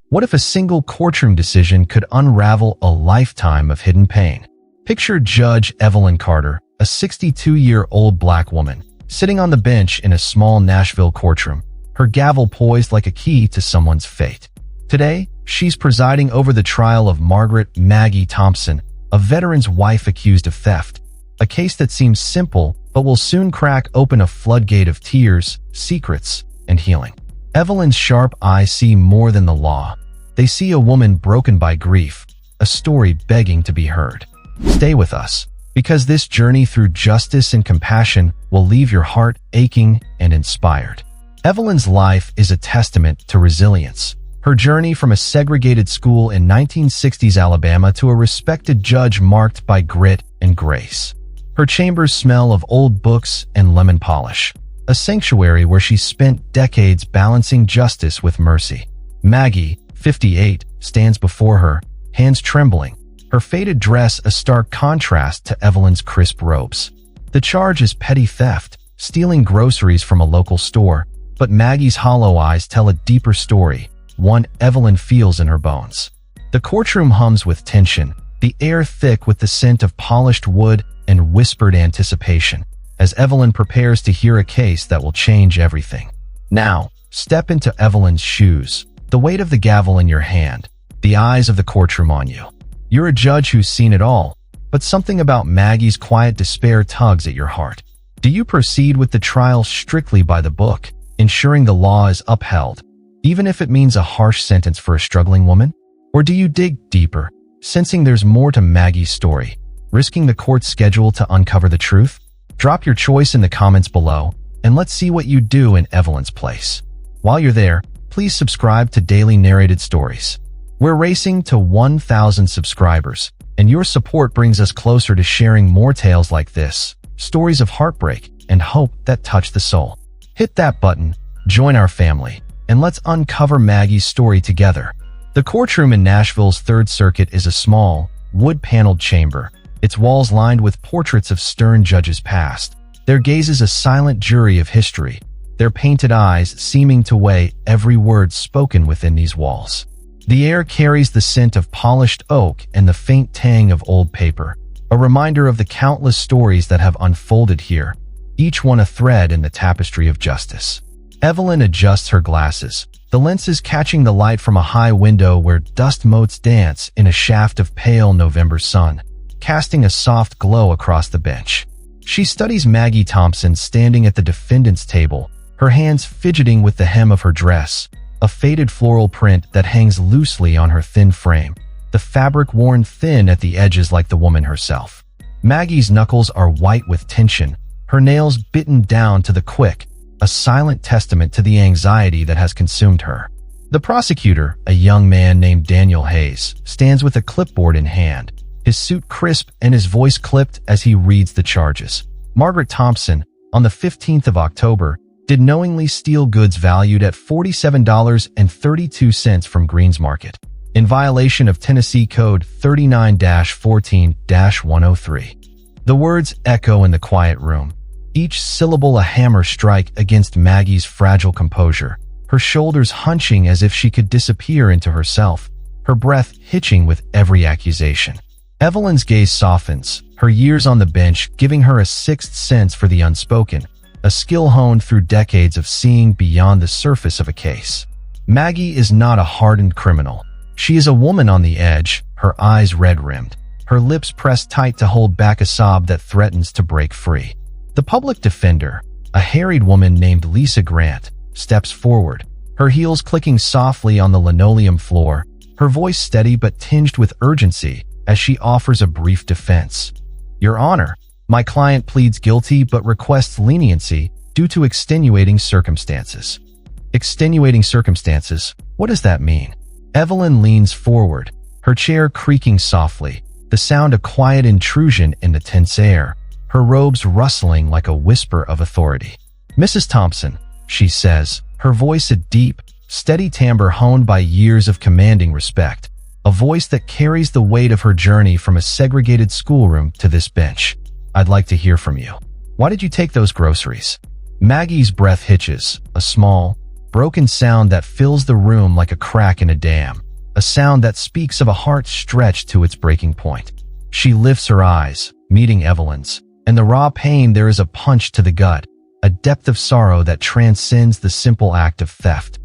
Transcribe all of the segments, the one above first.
What if a single courtroom decision could unravel a lifetime of hidden pain? Picture Judge Evelyn Carter, a 62-year-old black woman, sitting on the bench in a small Nashville courtroom, her gavel poised like a key to someone's fate. Today, she's presiding over the trial of Margaret Maggie Thompson, a veteran's wife accused of theft, a case that seems simple but will soon crack open a floodgate of tears, secrets, and healing. Evelyn's sharp eyes see more than the law. They see a woman broken by grief, a story begging to be heard. Stay with us, because this journey through justice and compassion will leave your heart aching and inspired. Evelyn's life is a testament to resilience. Her journey from a segregated school in 1960s Alabama to a respected judge marked by grit and grace. Her chambers smell of old books and lemon polish, a sanctuary where she spent decades balancing justice with mercy. Maggie, 58, stands before her, hands trembling, her faded dress a stark contrast to Evelyn's crisp robes. The charge is petty theft, stealing groceries from a local store, but Maggie's hollow eyes tell a deeper story, one Evelyn feels in her bones. The courtroom hums with tension, the air thick with the scent of polished wood and whispered anticipation, as Evelyn prepares to hear a case that will change everything. Now, step into Evelyn's shoes, the weight of the gavel in your hand, the eyes of the courtroom on you. You're a judge who's seen it all, but something about Maggie's quiet despair tugs at your heart. Do you proceed with the trial strictly by the book, ensuring the law is upheld, even if it means a harsh sentence for a struggling woman? Or do you dig deeper, sensing there's more to Maggie's story, risking the court's schedule to uncover the truth? Drop your choice in the comments below, and let's see what you do in Evelyn's place. While you're there, please subscribe to Daily Narrated Stories. We're racing to 1,000 subscribers, and your support brings us closer to sharing more tales like this, stories of heartbreak and hope that touch the soul. Hit that button, join our family, and let's uncover Maggie's story together. The courtroom in Nashville's Third Circuit is a small, wood-paneled chamber, its walls lined with portraits of stern judges past, their gazes a silent jury of history, their painted eyes seeming to weigh every word spoken within these walls. The air carries the scent of polished oak and the faint tang of old paper, a reminder of the countless stories that have unfolded here, each one a thread in the tapestry of justice. Evelyn adjusts her glasses, the lenses catching the light from a high window where dust motes dance in a shaft of pale November sun, casting a soft glow across the bench. She studies Maggie Thompson standing at the defendant's table, her hands fidgeting with the hem of her dress, a faded floral print that hangs loosely on her thin frame, the fabric worn thin at the edges like the woman herself. Maggie's knuckles are white with tension, her nails bitten down to the quick, a silent testament to the anxiety that has consumed her. The prosecutor, a young man named Daniel Hayes, stands with a clipboard in hand, his suit crisp and his voice clipped as he reads the charges. Margaret Thompson, on the 15th of October, did knowingly steal goods valued at $47.32 from Green's Market, in violation of Tennessee Code 39-14-103. The words echo in the quiet room, each syllable a hammer strike against Maggie's fragile composure, her shoulders hunching as if she could disappear into herself, her breath hitching with every accusation. Evelyn's gaze softens, her years on the bench giving her a sixth sense for the unspoken, a skill honed through decades of seeing beyond the surface of a case. Maggie is not a hardened criminal. She is a woman on the edge, her eyes red-rimmed, her lips pressed tight to hold back a sob that threatens to break free. The public defender, a harried woman named Lisa Grant, steps forward, her heels clicking softly on the linoleum floor, her voice steady but tinged with urgency as she offers a brief defense. Your Honor, my client pleads guilty but requests leniency due to extenuating circumstances. Extenuating circumstances? What does that mean? Evelyn leans forward, her chair creaking softly, the sound a quiet intrusion in the tense air, her robes rustling like a whisper of authority. Mrs. Thompson, she says, her voice a deep, steady timbre honed by years of commanding respect, a voice that carries the weight of her journey from a segregated schoolroom to this bench. I'd like to hear from you. Why did you take those groceries? Maggie's breath hitches, a small, broken sound that fills the room like a crack in a dam, a sound that speaks of a heart stretched to its breaking point. She lifts her eyes, meeting Evelyn's. In the raw pain there is a punch to the gut, a depth of sorrow that transcends the simple act of theft.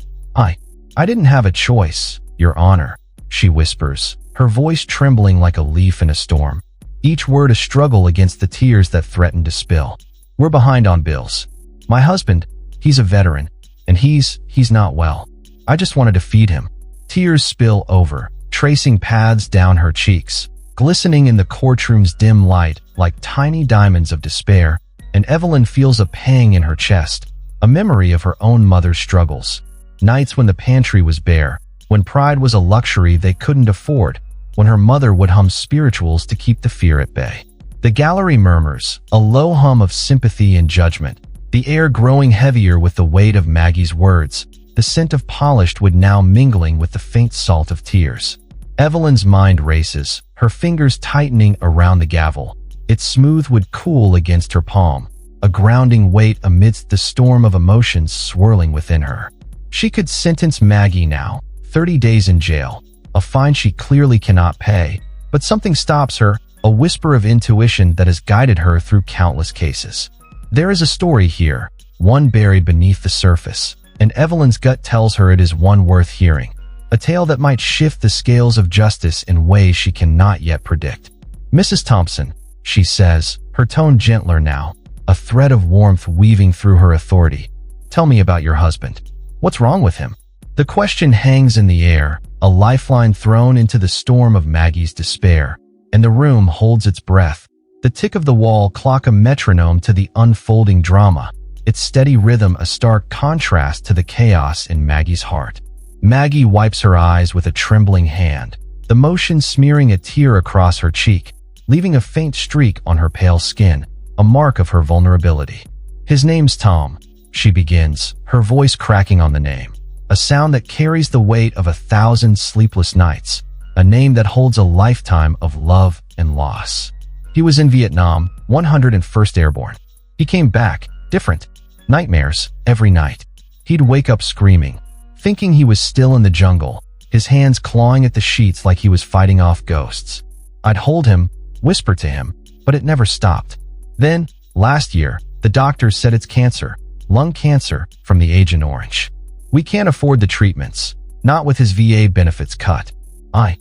I didn't have a choice, Your Honor, she whispers, her voice trembling like a leaf in a storm. Each word a struggle against the tears that threaten to spill. We're behind on bills. My husband, he's a veteran, and he's not well. I just wanted to feed him. Tears spill over, tracing paths down her cheeks, glistening in the courtroom's dim light like tiny diamonds of despair, and Evelyn feels a pang in her chest, a memory of her own mother's struggles. Nights when the pantry was bare, when pride was a luxury they couldn't afford, when her mother would hum spirituals to keep the fear at bay. The gallery murmurs, a low hum of sympathy and judgment, the air growing heavier with the weight of Maggie's words, the scent of polished wood now mingling with the faint salt of tears. Evelyn's mind races, her fingers tightening around the gavel. Its smooth wood cool against her palm, a grounding weight amidst the storm of emotions swirling within her. She could sentence Maggie now, 30 days in jail, a fine she clearly cannot pay, but something stops her, a whisper of intuition that has guided her through countless cases. There is a story here, one buried beneath the surface, and Evelyn's gut tells her it is one worth hearing, a tale that might shift the scales of justice in ways she cannot yet predict. Mrs. Thompson, she says, her tone gentler now, a thread of warmth weaving through her authority. Tell me about your husband. What's wrong with him? The question hangs in the air, a lifeline thrown into the storm of Maggie's despair, and the room holds its breath. The tick of the wall clock a metronome to the unfolding drama, its steady rhythm a stark contrast to the chaos in Maggie's heart. Maggie wipes her eyes with a trembling hand, the motion smearing a tear across her cheek, leaving a faint streak on her pale skin, a mark of her vulnerability. His name's Tom, she begins, her voice cracking on the name, a sound that carries the weight of 1,000 sleepless nights, a name that holds a lifetime of love and loss. He was in Vietnam, 101st Airborne. He came back, different, nightmares, every night. He'd wake up screaming, thinking he was still in the jungle, his hands clawing at the sheets like he was fighting off ghosts. I'd hold him, whisper to him, but it never stopped. Then, last year, the doctors said it's cancer, lung cancer, from the Agent Orange. We can't afford the treatments, not with his VA benefits cut. I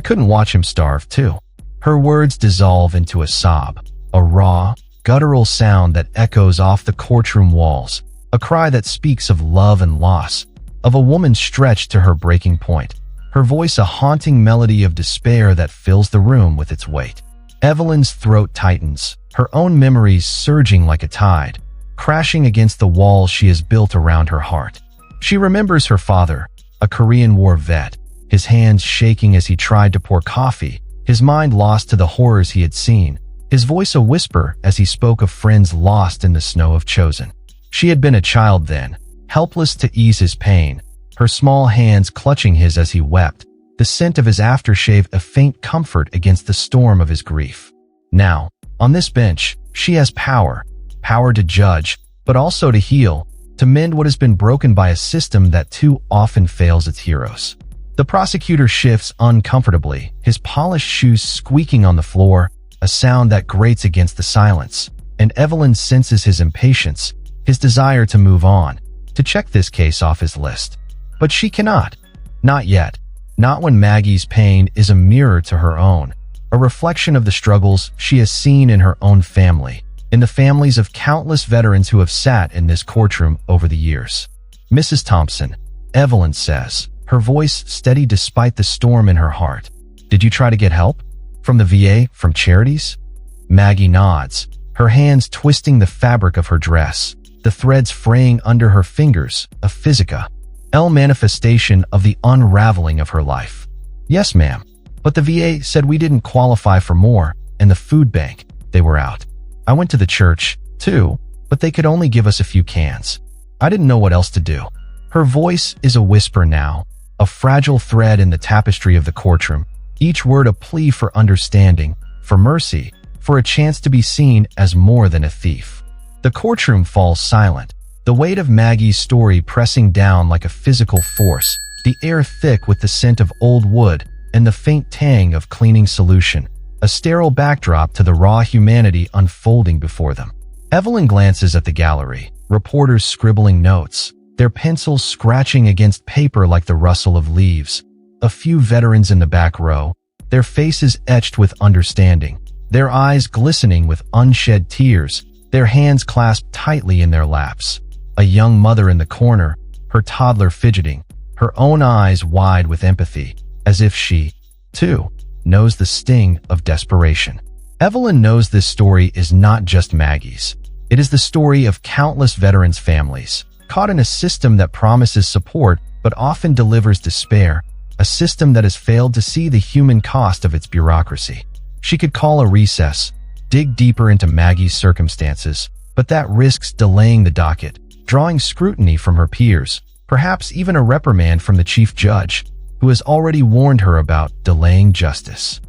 couldn't watch him starve, too. Her words dissolve into a sob, a raw, guttural sound that echoes off the courtroom walls, a cry that speaks of love and loss, of a woman stretched to her breaking point, her voice a haunting melody of despair that fills the room with its weight. Evelyn's throat tightens, her own memories surging like a tide, crashing against the walls she has built around her heart. She remembers her father, a Korean War vet, his hands shaking as he tried to pour coffee, his mind lost to the horrors he had seen, his voice a whisper as he spoke of friends lost in the snow of Chosin. She had been a child then, helpless to ease his pain, her small hands clutching his as he wept, the scent of his aftershave a faint comfort against the storm of his grief. Now, on this bench, she has power to judge, but also to heal, to mend what has been broken by a system that too often fails its heroes. The prosecutor shifts uncomfortably, his polished shoes squeaking on the floor, a sound that grates against the silence, and Evelyn senses his impatience, his desire to move on, to check this case off his list. But she cannot. Not yet. Not when Maggie's pain is a mirror to her own, a reflection of the struggles she has seen in her own family, in the families of countless veterans who have sat in this courtroom over the years. Mrs. Thompson, Evelyn says, her voice steady despite the storm in her heart. Did you try to get help? From the VA? From charities? Maggie nods, her hands twisting the fabric of her dress, the threads fraying under her fingers, a physica, manifestation of the unraveling of her life. Yes, ma'am. But the VA said we didn't qualify for more, and the food bank, they were out. I went to the church, too, but they could only give us a few cans. I didn't know what else to do. Her voice is a whisper now, a fragile thread in the tapestry of the courtroom, each word a plea for understanding, for mercy, for a chance to be seen as more than a thief. The courtroom falls silent, the weight of Maggie's story pressing down like a physical force, the air thick with the scent of old wood and the faint tang of cleaning solution, a sterile backdrop to the raw humanity unfolding before them. Evelyn glances at the gallery, reporters scribbling notes, their pencils scratching against paper like the rustle of leaves. A few veterans in the back row, their faces etched with understanding, their eyes glistening with unshed tears, their hands clasped tightly in their laps. A young mother in the corner, her toddler fidgeting, her own eyes wide with empathy, as if she, too, knows the sting of desperation. Evelyn knows this story is not just Maggie's. It is the story of countless veterans' families, caught in a system that promises support but often delivers despair, a system that has failed to see the human cost of its bureaucracy. She could call a recess, dig deeper into Maggie's circumstances, but that risks delaying the docket, drawing scrutiny from her peers, perhaps even a reprimand from the chief judge, who has already warned her about delaying justice.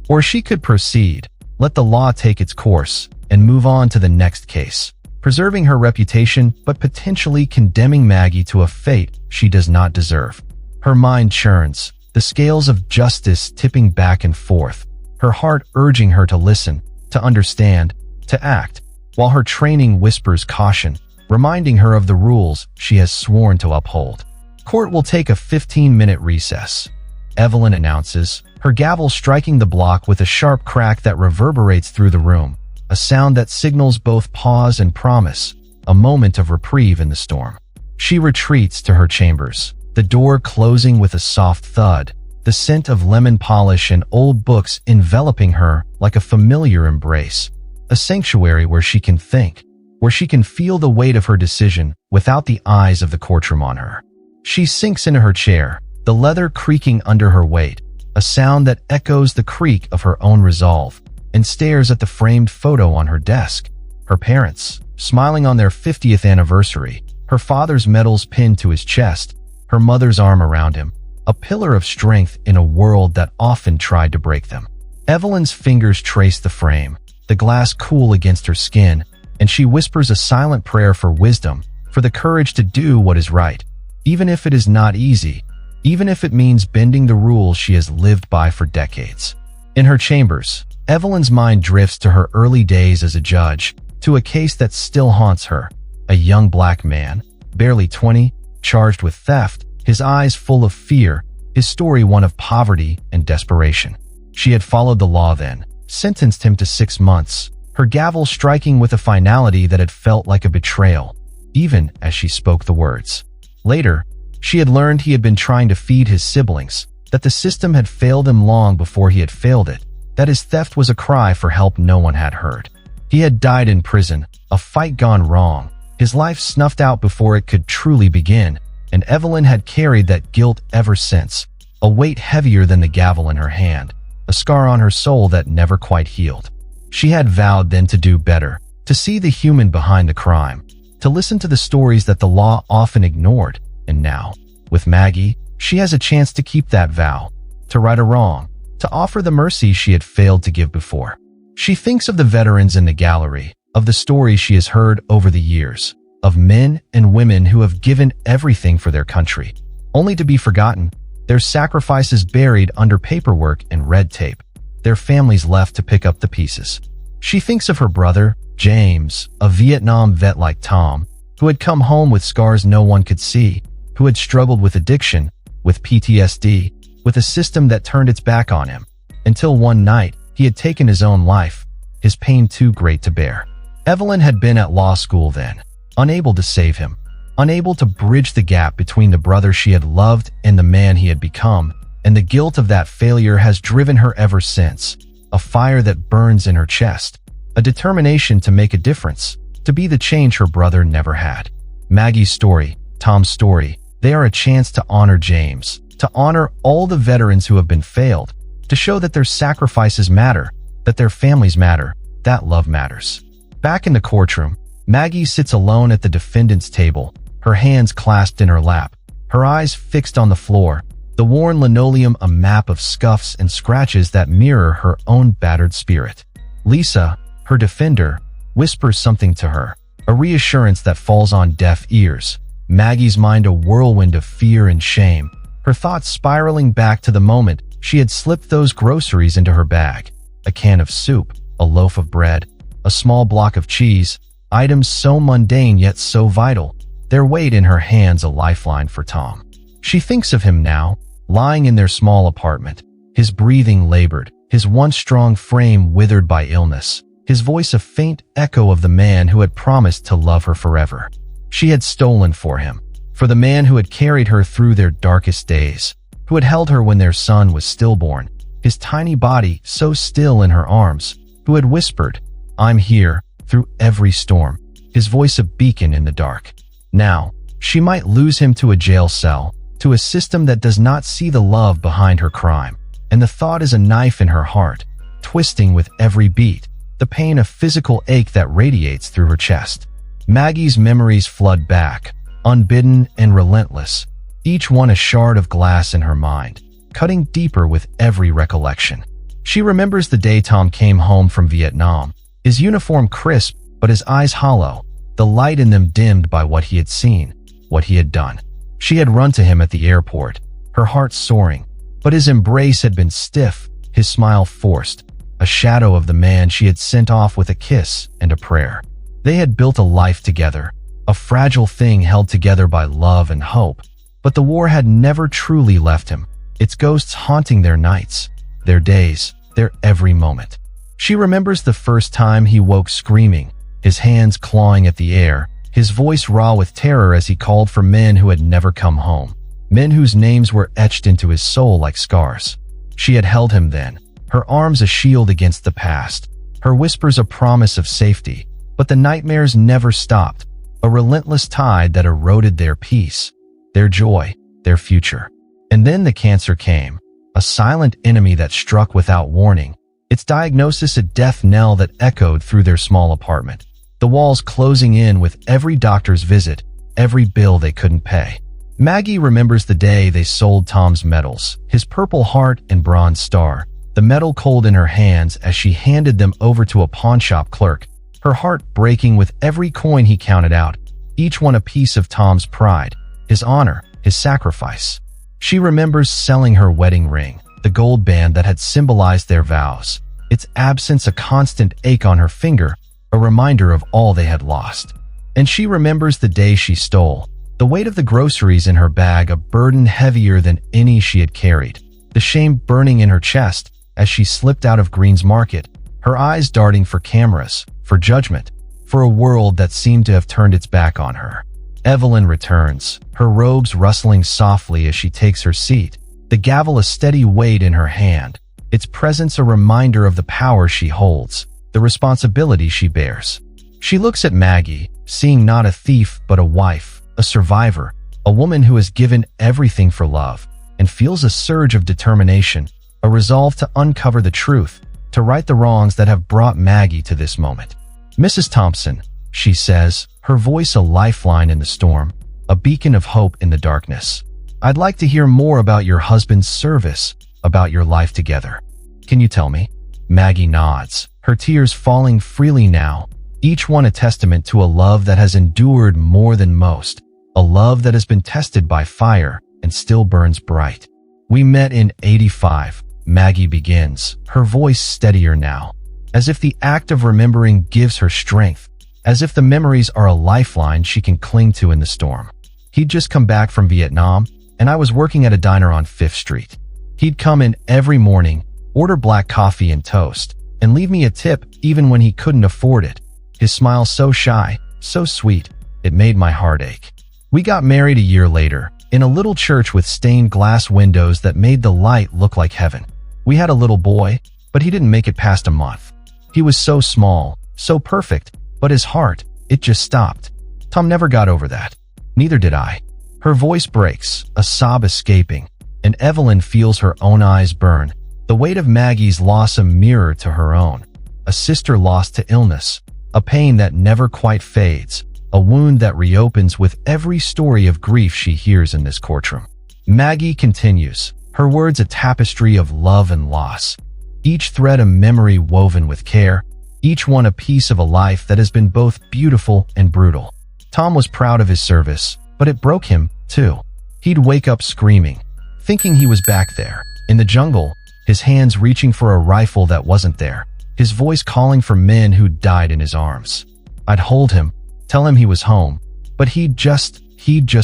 Or she could proceed, let the law take its course, and move on to the next case, preserving her reputation but potentially condemning Maggie to a fate she does not deserve. Her mind churns, the scales of justice tipping back and forth, her heart urging her to listen, to understand, to act, while her training whispers caution, reminding her of the rules she has sworn to uphold. Court will take a 15-minute recess, Evelyn announces, her gavel striking the block with a sharp crack that reverberates through the room, a sound that signals both pause and promise, a moment of reprieve in the storm. She retreats to her chambers, the door closing with a soft thud, the scent of lemon polish and old books enveloping her like a familiar embrace, a sanctuary where she can think, where she can feel the weight of her decision without the eyes of the courtroom on her. She sinks into her chair, the leather creaking under her weight, a sound that echoes the creak of her own resolve, and stares at the framed photo on her desk. Her parents, smiling on their 50th anniversary, her father's medals pinned to his chest, her mother's arm around him, a pillar of strength in a world that often tried to break them. Evelyn's fingers trace the frame, the glass cool against her skin, and she whispers a silent prayer for wisdom, for the courage to do what is right, even if it is not easy, even if it means bending the rules she has lived by for decades. In her chambers, Evelyn's mind drifts to her early days as a judge, to a case that still haunts her. A young black man, barely 20, charged with theft, his eyes full of fear, his story one of poverty and desperation. She had followed the law then, sentenced him to 6 months, her gavel striking with a finality that had felt like a betrayal, even as she spoke the words. Later, she had learned he had been trying to feed his siblings, that the system had failed him long before he had failed it, that his theft was a cry for help no one had heard. He had died in prison, a fight gone wrong, his life snuffed out before it could truly begin, and Evelyn had carried that guilt ever since, a weight heavier than the gavel in her hand, a scar on her soul that never quite healed. She had vowed then to do better, to see the human behind the crime, to listen to the stories that the law often ignored, and now, with Maggie, she has a chance to keep that vow, to right a wrong, to offer the mercy she had failed to give before. She thinks of the veterans in the gallery, of the stories she has heard over the years, of men and women who have given everything for their country, only to be forgotten, their sacrifices buried under paperwork and red tape, their families left to pick up the pieces. She thinks of her brother, James, a Vietnam vet like Tom, who had come home with scars no one could see, who had struggled with addiction, with PTSD, with a system that turned its back on him, until one night he had taken his own life, his pain too great to bear. Evelyn had been at law school then, unable to save him, unable to bridge the gap between the brother she had loved and the man he had become, and the guilt of that failure has driven her ever since, a fire that burns in her chest, a determination to make a difference, to be the change her brother never had. Maggie's story, Tom's story, they are a chance to honor James, to honor all the veterans who have been failed, to show that their sacrifices matter, that their families matter, that love matters. Back in the courtroom, Maggie sits alone at the defendant's table, her hands clasped in her lap, her eyes fixed on the floor, the worn linoleum a map of scuffs and scratches that mirror her own battered spirit. Lisa, her defender, whispers something to her, a reassurance that falls on deaf ears. Maggie's mind a whirlwind of fear and shame, her thoughts spiraling back to the moment she had slipped those groceries into her bag. A can of soup, a loaf of bread, a small block of cheese, items so mundane yet so vital, their weight in her hands a lifeline for Tom. She thinks of him now, lying in their small apartment, his breathing labored, his once strong frame withered by illness, his voice a faint echo of the man who had promised to love her forever. She had stolen for him, for the man who had carried her through their darkest days, who had held her when their son was stillborn, his tiny body so still in her arms, who had whispered, "I'm here," through every storm, his voice a beacon in the dark. Now, she might lose him to a jail cell, to a system that does not see the love behind her crime, and the thought is a knife in her heart, twisting with every beat, the pain of physical ache that radiates through her chest. Maggie's memories flood back, unbidden and relentless, each one a shard of glass in her mind, cutting deeper with every recollection. She remembers the day Tom came home from Vietnam, his uniform crisp but his eyes hollow, the light in them dimmed by what he had seen, what he had done. She had run to him at the airport, her heart soaring, but his embrace had been stiff, his smile forced, a shadow of the man she had sent off with a kiss and a prayer. They had built a life together, a fragile thing held together by love and hope, but the war had never truly left him, its ghosts haunting their nights, their days, their every moment. She remembers the first time he woke screaming, his hands clawing at the air, his voice raw with terror as he called for men who had never come home, men whose names were etched into his soul like scars. She had held him then, her arms a shield against the past, her whispers a promise of safety, but the nightmares never stopped, a relentless tide that eroded their peace, their joy, their future. And then the cancer came, a silent enemy that struck without warning, its diagnosis a death knell that echoed through their small apartment, the walls closing in with every doctor's visit, every bill they couldn't pay. Maggie remembers the day they sold Tom's medals, his Purple Heart and Bronze Star, the metal cold in her hands as she handed them over to a pawnshop clerk, her heart breaking with every coin he counted out, each one a piece of Tom's pride, his honor, his sacrifice. She remembers selling her wedding ring, the gold band that had symbolized their vows, its absence a constant ache on her finger, a reminder of all they had lost. And she remembers the day she stole, the weight of the groceries in her bag a burden heavier than any she had carried, the shame burning in her chest as she slipped out of Green's Market, her eyes darting for cameras, for judgment, for a world that seemed to have turned its back on her. Evelyn returns, her robes rustling softly as she takes her seat, the gavel a steady weight in her hand, its presence a reminder of the power she holds, the responsibility she bears. She looks at Maggie, seeing not a thief but a wife, a survivor, a woman who has given everything for love, and feels a surge of determination, a resolve to uncover the truth, to right the wrongs that have brought Maggie to this moment. "Mrs. Thompson," she says, her voice a lifeline in the storm, a beacon of hope in the darkness. "I'd like to hear more about your husband's service, about your life together. Can you tell me?" Maggie nods, her tears falling freely now, each one a testament to a love that has endured more than most, a love that has been tested by fire and still burns bright. "We met in '85, Maggie begins, her voice steadier now, as if the act of remembering gives her strength, as if the memories are a lifeline she can cling to in the storm. "He'd just come back from Vietnam, and I was working at a diner on 5th Street. He'd come in every morning, order black coffee and toast, and leave me a tip even when he couldn't afford it. His smile so shy, so sweet, it made my heart ache. We got married a year later, in a little church with stained glass windows that made the light look like heaven. We had a little boy, but he didn't make it past a month. He was so small, so perfect, but his heart, it just stopped. Tom never got over that. Neither did I." Her voice breaks, a sob escaping, and Evelyn feels her own eyes burn, the weight of Maggie's loss a mirror to her own, a sister lost to illness, a pain that never quite fades, a wound that reopens with every story of grief she hears in this courtroom. Maggie continues, her words a tapestry of love and loss, each thread a memory woven with care, each one a piece of a life that has been both beautiful and brutal. Tom was proud of his service, but it broke him, too. He'd wake up screaming, thinking he was back there, in the jungle, his hands reaching for a rifle that wasn't there, his voice calling for men who'd died in his arms. I'd hold him, tell him he was home, but he'd just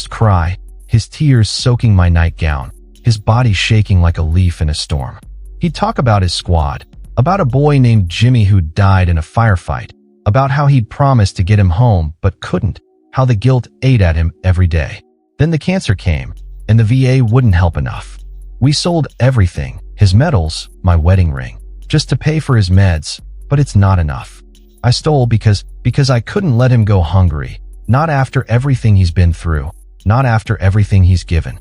cry, his tears soaking my nightgown, his body shaking like a leaf in a storm. He'd talk about his squad, about a boy named Jimmy who died in a firefight, about how he'd promised to get him home but couldn't, how the guilt ate at him every day. Then the cancer came, and the VA wouldn't help enough. We sold everything, his medals, my wedding ring, just to pay for his meds, but it's not enough. I stole because I couldn't let him go hungry, not after everything he's been through, not after everything he's given.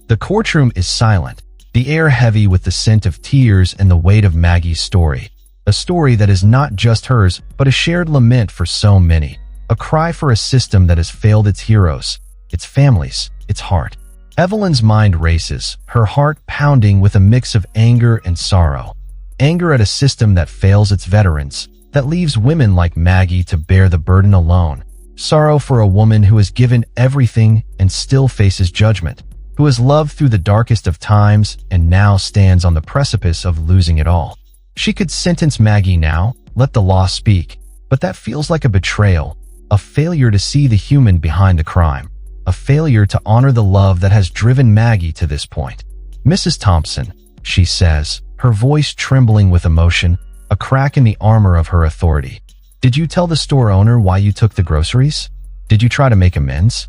The courtroom is silent, the air heavy with the scent of tears and the weight of Maggie's story. A story that is not just hers, but a shared lament for so many. A cry for a system that has failed its heroes, its families, its heart. Evelyn's mind races, her heart pounding with a mix of anger and sorrow. Anger at a system that fails its veterans, that leaves women like Maggie to bear the burden alone. Sorrow for a woman who has given everything and still faces judgment, who has loved through the darkest of times and now stands on the precipice of losing it all. She could sentence Maggie now, let the law speak, but that feels like a betrayal, a failure to see the human behind the crime, a failure to honor the love that has driven Maggie to this point. Mrs. Thompson, she says, her voice trembling with emotion, a crack in the armor of her authority. Did you tell the store owner why you took the groceries? Did you try to make amends?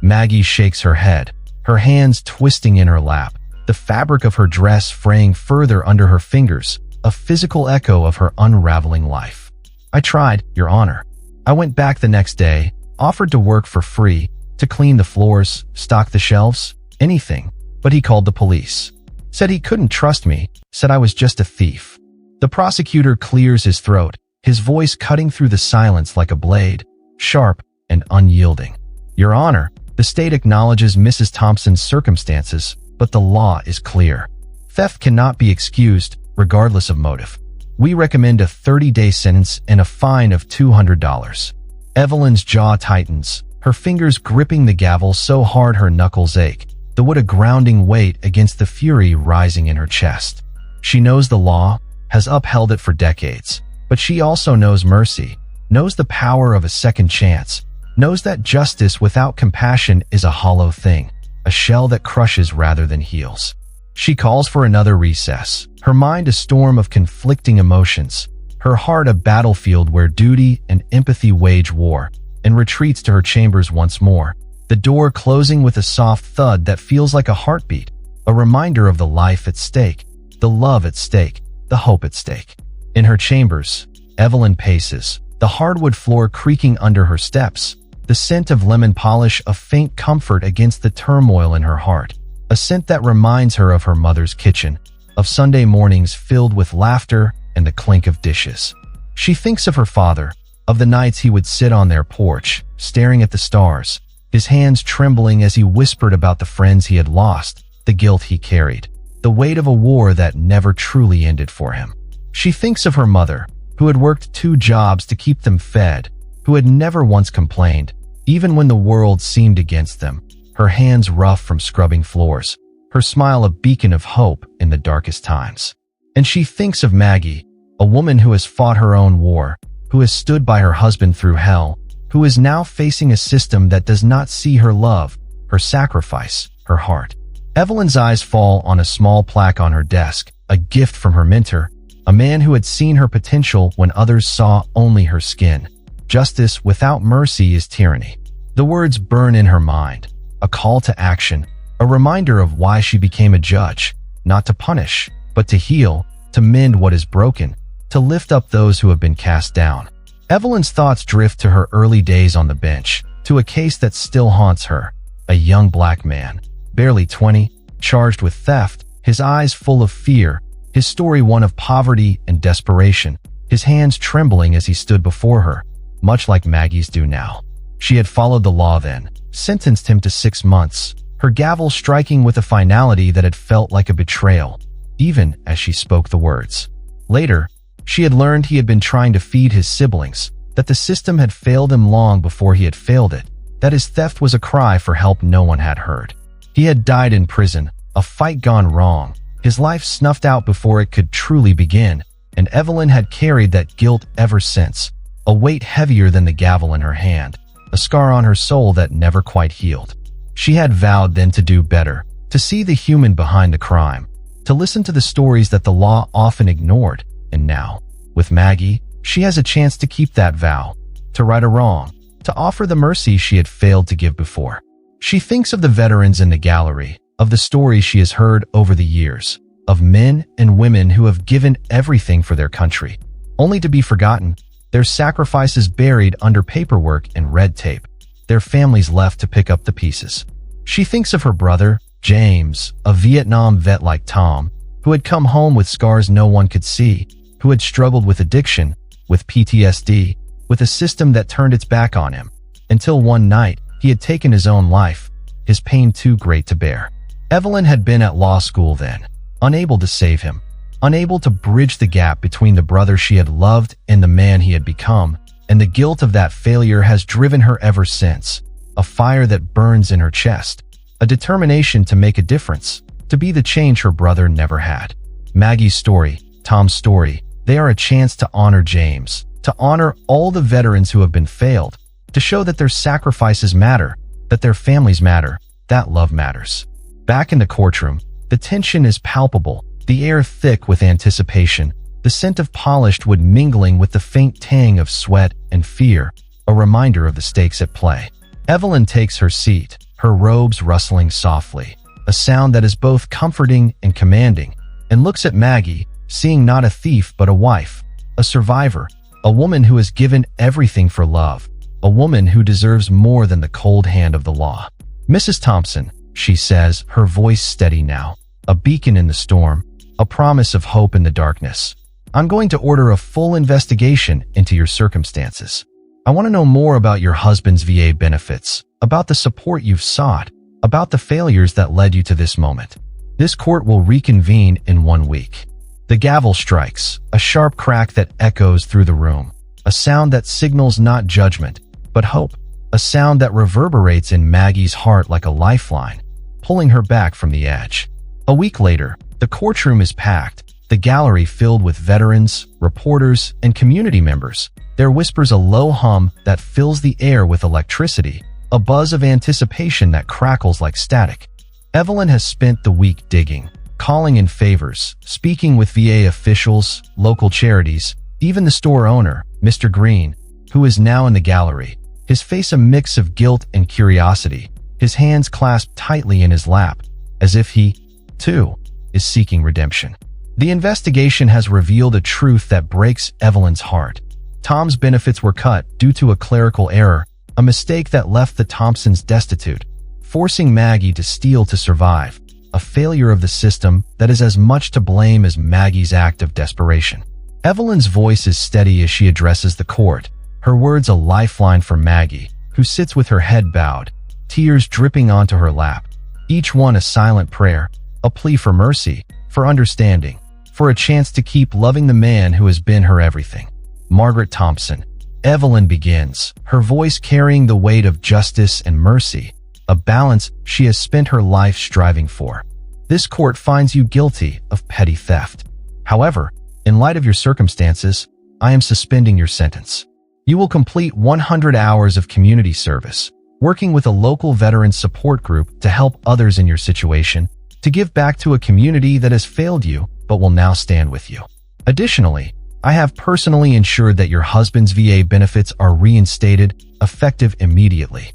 Maggie shakes her head, her hands twisting in her lap, the fabric of her dress fraying further under her fingers, a physical echo of her unraveling life. I tried, Your Honor. I went back the next day, offered to work for free, to clean the floors, stock the shelves, anything, but he called the police. Said he couldn't trust me, said I was just a thief. The prosecutor clears his throat, his voice cutting through the silence like a blade, sharp and unyielding. Your Honor, the state acknowledges Mrs. Thompson's circumstances, but the law is clear. Theft cannot be excused, regardless of motive. We recommend a 30-day sentence and a fine of $200. Evelyn's jaw tightens, her fingers gripping the gavel so hard her knuckles ache, the wood a grounding weight against the fury rising in her chest. She knows the law, has upheld it for decades, but she also knows mercy, knows the power of a second chance, knows that justice without compassion is a hollow thing, a shell that crushes rather than heals. She calls for another recess, her mind a storm of conflicting emotions, her heart a battlefield where duty and empathy wage war, and retreats to her chambers once more, the door closing with a soft thud that feels like a heartbeat, a reminder of the life at stake, the love at stake, the hope at stake. In her chambers, Evelyn paces, the hardwood floor creaking under her steps, the scent of lemon polish a faint comfort against the turmoil in her heart, a scent that reminds her of her mother's kitchen, of Sunday mornings filled with laughter and the clink of dishes. She thinks of her father, of the nights he would sit on their porch, staring at the stars, his hands trembling as he whispered about the friends he had lost, the guilt he carried, the weight of a war that never truly ended for him. She thinks of her mother, who had worked 2 jobs to keep them fed, who had never once complained, even when the world seemed against them, her hands rough from scrubbing floors, her smile a beacon of hope in the darkest times. And she thinks of Maggie, a woman who has fought her own war, who has stood by her husband through hell, who is now facing a system that does not see her love, her sacrifice, her heart. Evelyn's eyes fall on a small plaque on her desk, a gift from her mentor, a man who had seen her potential when others saw only her skin. Justice without mercy is tyranny. The words burn in her mind, a call to action, a reminder of why she became a judge, not to punish, but to heal, to mend what is broken, to lift up those who have been cast down. Evelyn's thoughts drift to her early days on the bench, to a case that still haunts her. A young black man, barely 20, charged with theft, his eyes full of fear, his story one of poverty and desperation, his hands trembling as he stood before her, much like Maggie's do now. She had followed the law then, sentenced him to 6 months, her gavel striking with a finality that had felt like a betrayal, even as she spoke the words. Later, She had learned he had been trying to feed his siblings, that the system had failed him long before he had failed it, that his theft was a cry for help no one had heard. He had died in prison, a fight gone wrong, his life snuffed out before it could truly begin, and Evelyn had carried that guilt ever since, a weight heavier than the gavel in her hand, a scar on her soul that never quite healed. She had vowed then to do better, to see the human behind the crime, to listen to the stories that the law often ignored, and now, with Maggie, she has a chance to keep that vow, to right a wrong, to offer the mercy she had failed to give before. She thinks of the veterans in the gallery, of the stories she has heard over the years, of men and women who have given everything for their country, only to be forgotten, their sacrifices buried under paperwork and red tape, their families left to pick up the pieces. She thinks of her brother, James, a Vietnam vet like Tom, who had come home with scars no one could see, who had struggled with addiction, with PTSD, with a system that turned its back on him, until one night he had taken his own life, his pain too great to bear. Evelyn had been at law school then, unable to save him, unable to bridge the gap between the brother she had loved and the man he had become, and the guilt of that failure has driven her ever since, a fire that burns in her chest, a determination to make a difference, to be the change her brother never had. Maggie's story, Tom's story, they are a chance to honor James, to honor all the veterans who have been failed, to show that their sacrifices matter, that their families matter, that love matters. Back in the courtroom, the tension is palpable, the air thick with anticipation, the scent of polished wood mingling with the faint tang of sweat and fear, a reminder of the stakes at play. Evelyn takes her seat, her robes rustling softly, a sound that is both comforting and commanding, and looks at Maggie, seeing not a thief but a wife, a survivor, a woman who has given everything for love, a woman who deserves more than the cold hand of the law. "Mrs. Thompson," she says, her voice steady now, a beacon in the storm, a promise of hope in the darkness. "I'm going to order a full investigation into your circumstances. I want to know more about your husband's VA benefits, about the support you've sought, about the failures that led you to this moment. This court will reconvene in 1 week." The gavel strikes, a sharp crack that echoes through the room, a sound that signals not judgment, but hope, a sound that reverberates in Maggie's heart like a lifeline, pulling her back from the edge. A week later, the courtroom is packed, the gallery filled with veterans, reporters, and community members. There whispers a low hum that fills the air with electricity, a buzz of anticipation that crackles like static. Evelyn has spent the week digging, calling in favors, speaking with VA officials, local charities, even the store owner, Mr. Green, who is now in the gallery, his face a mix of guilt and curiosity, his hands clasped tightly in his lap, as if he, too, is seeking redemption. The investigation has revealed a truth that breaks Evelyn's heart. Tom's benefits were cut due to a clerical error, a mistake that left the Thompsons destitute, forcing Maggie to steal to survive, a failure of the system that is as much to blame as Maggie's act of desperation. Evelyn's voice is steady as she addresses the court, her words a lifeline for Maggie, who sits with her head bowed, tears dripping onto her lap, each one a silent prayer, a plea for mercy, for understanding, for a chance to keep loving the man who has been her everything. "Margaret Thompson," Evelyn begins, her voice carrying the weight of justice and mercy, a balance she has spent her life striving for. "This court finds you guilty of petty theft. However, in light of your circumstances, I am suspending your sentence. You will complete 100 hours of community service, working with a local veteran support group to help others in your situation, to give back to a community that has failed you but will now stand with you. Additionally, I have personally ensured that your husband's VA benefits are reinstated, effective immediately."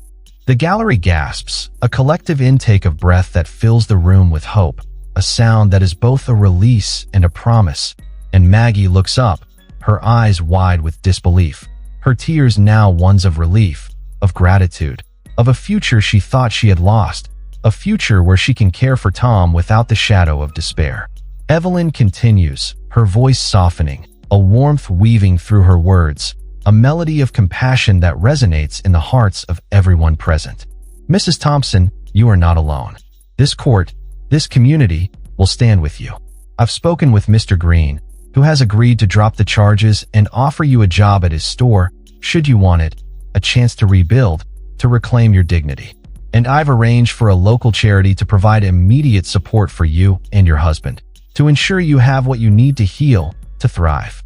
The gallery gasps, a collective intake of breath that fills the room with hope, a sound that is both a release and a promise, and Maggie looks up, her eyes wide with disbelief, her tears now ones of relief, of gratitude, of a future she thought she had lost, a future where she can care for Tom without the shadow of despair. Evelyn continues, her voice softening, a warmth weaving through her words, a melody of compassion that resonates in the hearts of everyone present. "Mrs. Thompson, you are not alone. This court, this community, will stand with you. I've spoken with Mr. Green, who has agreed to drop the charges and offer you a job at his store, should you want it, a chance to rebuild, to reclaim your dignity. And I've arranged for a local charity to provide immediate support for you and your husband, to ensure you have what you need to heal, to thrive.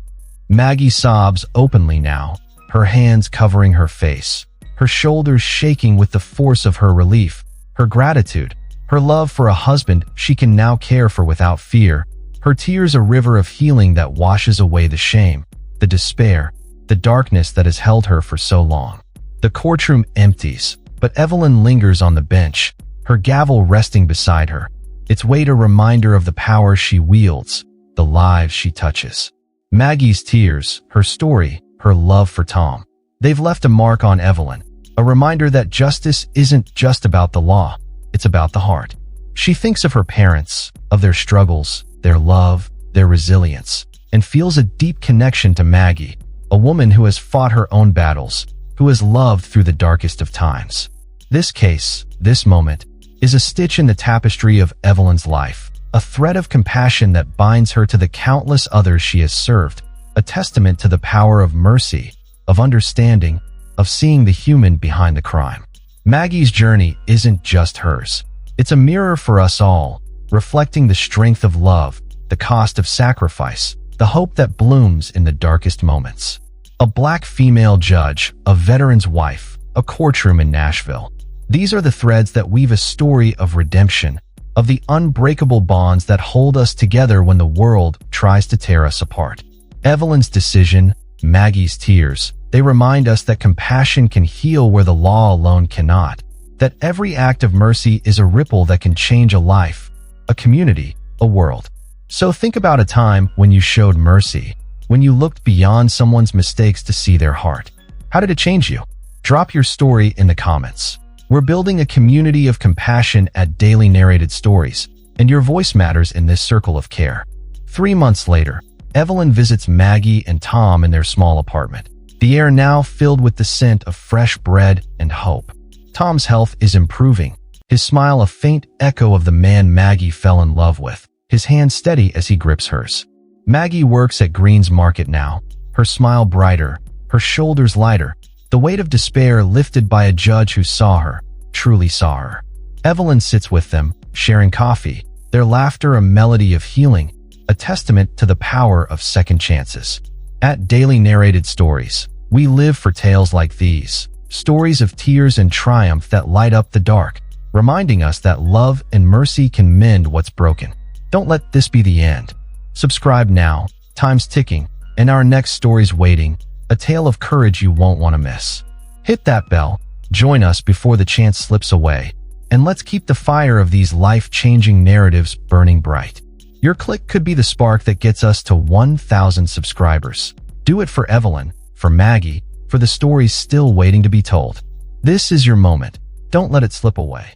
Maggie sobs openly now, her hands covering her face, her shoulders shaking with the force of her relief, her gratitude, her love for a husband she can now care for without fear, her tears a river of healing that washes away the shame, the despair, the darkness that has held her for so long. The courtroom empties, but Evelyn lingers on the bench, her gavel resting beside her, its weight a reminder of the power she wields, the lives she touches. Maggie's tears, her story, her love for Tom. They've left a mark on Evelyn, a reminder that justice isn't just about the law, it's about the heart. She thinks of her parents, of their struggles, their love, their resilience, and feels a deep connection to Maggie, a woman who has fought her own battles, who has loved through the darkest of times. This case, this moment, is a stitch in the tapestry of Evelyn's life, a thread of compassion that binds her to the countless others she has served, a testament to the power of mercy, of understanding, of seeing the human behind the crime. Maggie's journey isn't just hers. It's a mirror for us all, reflecting the strength of love, the cost of sacrifice, the hope that blooms in the darkest moments. A black female judge, a veteran's wife, a courtroom in Nashville. These are the threads that weave a story of redemption, of the unbreakable bonds that hold us together when the world tries to tear us apart. Evelyn's decision, Maggie's tears, they remind us that compassion can heal where the law alone cannot, that every act of mercy is a ripple that can change a life, a community, a world. So think about a time when you showed mercy, when you looked beyond someone's mistakes to see their heart. How did it change you? Drop your story in the comments. We're building a community of compassion at Daily Narrated Stories, and your voice matters in this circle of care. 3 months later, Evelyn visits Maggie and Tom in their small apartment, the air now filled with the scent of fresh bread and hope. Tom's health is improving, his smile a faint echo of the man Maggie fell in love with, his hand steady as he grips hers. Maggie works at Green's Market now, her smile brighter, her shoulders lighter, the weight of despair lifted by a judge who saw her, truly saw her. Evelyn sits with them, sharing coffee, their laughter a melody of healing, a testament to the power of second chances. At Daily Narrated Stories, we live for tales like these, stories of tears and triumph that light up the dark, reminding us that love and mercy can mend what's broken. Don't let this be the end. Subscribe now, time's ticking, and our next story's waiting, a tale of courage you won't want to miss. Hit that bell, join us before the chance slips away, and let's keep the fire of these life-changing narratives burning bright. Your click could be the spark that gets us to 1,000 subscribers. Do it for Evelyn, for Maggie, for the stories still waiting to be told. This is your moment. Don't let it slip away.